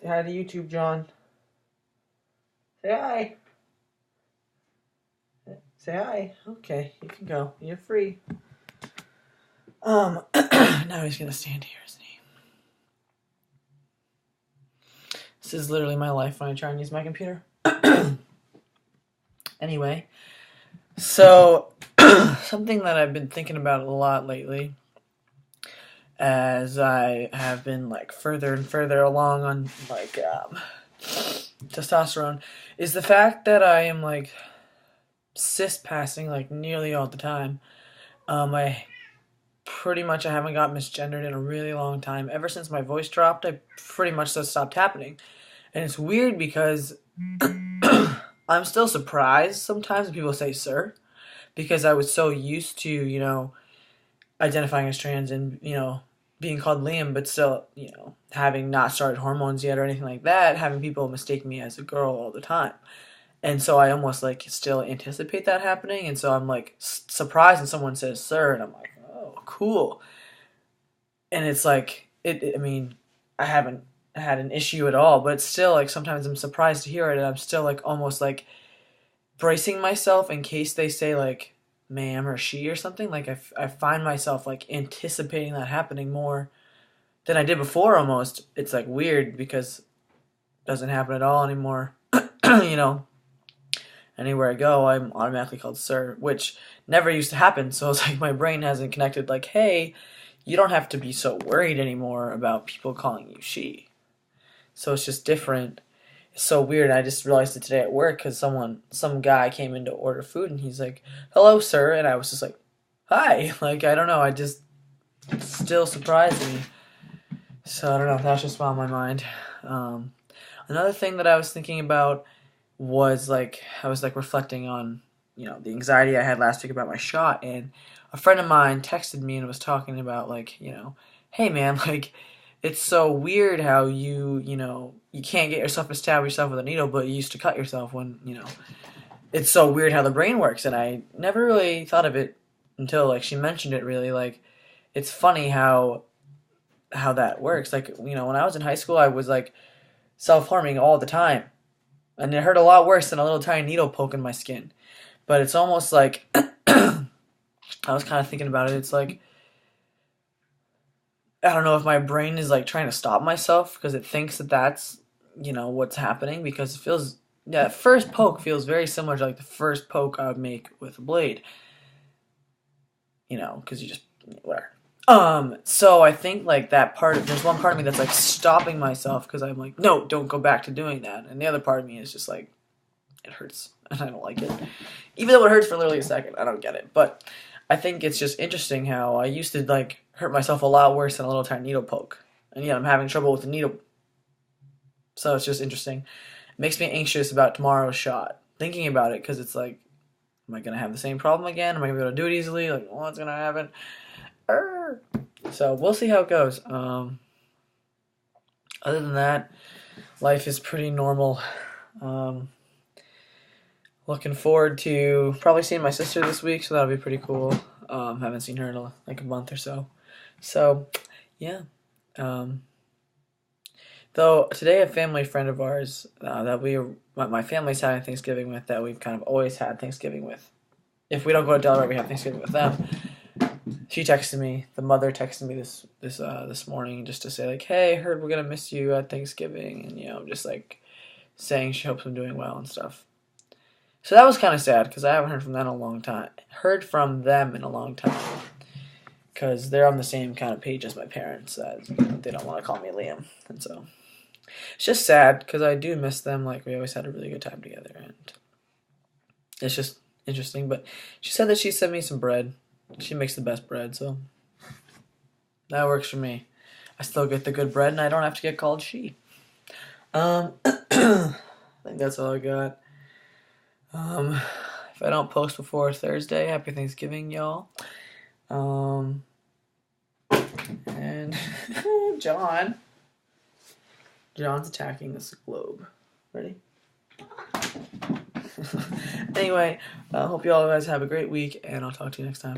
Say hi to YouTube, John. Say hi. Say hi. Okay, you can go. You're free. Now he's gonna stand here, isn't he? This is literally my life when I try and use my computer. Anyway, so something that I've been thinking about a lot lately, as I have been like further and further along on like testosterone, is the fact that I am like cis-passing like nearly all the time. I haven't got misgendered in a really long time. Ever since my voice dropped, I pretty much just stopped happening. And it's weird because I'm still surprised sometimes when people say sir, because I was so used to, identifying as trans and, being called Liam, but still, having not started hormones yet or anything like that, having people mistake me as a girl all the time. And so I almost like still anticipate that happening, and so I'm like surprised when someone says sir, and I'm like, oh, cool. And it's like, I mean, I haven't had an issue at all, but it's still like sometimes I'm surprised to hear it, and I'm still like almost like bracing myself in case they say like ma'am or she or something. Like I find myself like anticipating that happening more than I did before almost. It's like weird because it doesn't happen at all anymore. Anywhere I go, I'm automatically called sir, which never used to happen. So it's like my brain hasn't connected like, hey, you don't have to be so worried anymore about people calling you she. So it's just different. It's so weird. I just realized it today at work because some guy came in to order food and he's like, hello, sir. And I was just like, hi. Like, I don't know. It's still surprised me. So I don't know. That's just on my mind. Another thing that I was thinking about was like, I was like reflecting on, the anxiety I had last week about my shot. And a friend of mine texted me and was talking about like, hey man, like, it's so weird how you can't get yourself to stab yourself with a needle, but you used to cut yourself when, it's so weird how the brain works. And I never really thought of it until like she mentioned it really. Like, it's funny how that works. Like, when I was in high school, I was like self-harming all the time. And it hurt a lot worse than a little tiny needle poke in my skin. But it's almost like, I was kind of thinking about it. It's like, I don't know if my brain is like trying to stop myself because it thinks that that's, what's happening, because it feels, that first poke feels very similar to like the first poke I would make with a blade, because you just, whatever. So I think like there's one part of me that's like stopping myself because I'm like, no, don't go back to doing that. And the other part of me is just like, it hurts and I don't like it. Even though it hurts for literally a second, I don't get it. But I think it's just interesting how I used to like hurt myself a lot worse than a little tiny needle poke. And yet I'm having trouble with the needle. So it's just interesting. It makes me anxious about tomorrow's shot. Thinking about it, because it's like, am I going to have the same problem again? Am I going to be able to do it easily? Like, what's going to happen? So we'll see how it goes. Other than that, life is pretty normal. Looking forward to probably seeing my sister this week, so that'll be pretty cool. Haven't seen her in like a month or so. So, yeah. Though today a family friend of ours that my family's having Thanksgiving with, that we've kind of always had Thanksgiving with. If we don't go to Delaware, we have Thanksgiving with them. She texted me. The mother texted me this morning just to say like, "Hey, heard we're gonna miss you at Thanksgiving," and just like saying she hopes I'm doing well and stuff. So that was kind of sad because I haven't heard from them in a long time. Because they're on the same kind of page as my parents. They don't want to call me Liam, and so it's just sad because I do miss them. Like, we always had a really good time together, and it's just interesting. But she said that she sent me some bread. She makes the best bread, so that works for me. I still get the good bread, and I don't have to get called she. I think that's all I got. If I don't post before Thursday, happy Thanksgiving, y'all. And John's attacking this globe. Ready? Anyway, I hope you all guys have a great week, and I'll talk to you next time.